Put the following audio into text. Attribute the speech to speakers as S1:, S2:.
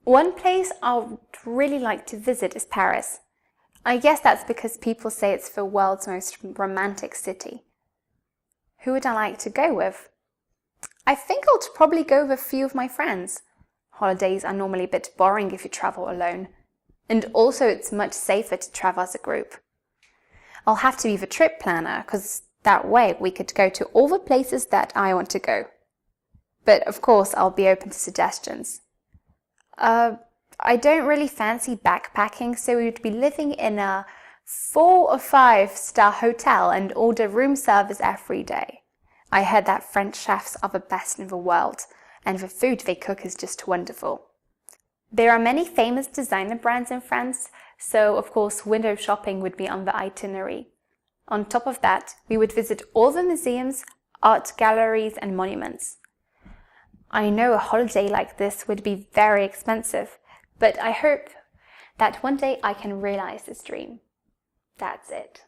S1: One place I would really like to visit is Paris. I guess that's because people say it's the world's most romantic city. Who would I like to go with? I think I'll probably go with a few of my friends. Holidays are normally a bit boring if you travel alone. And also it's much safer to travel as a group. I'll have to be the trip planner because that way we could go to all the places that I want to go. But of course I'll be open to suggestions. I don't really fancy backpacking, so we would be living in a 4 or 5-star hotel and order room service every day. I heard that French chefs are the best in the world, and the food they cook is just wonderful. There are many famous designer brands in France, so of course window shopping would be on the itinerary. On top of that, we would visit all the museums, art galleries and monuments. I know a holiday like this would be very expensive, but I hope that one day I can realize this dream. That's it.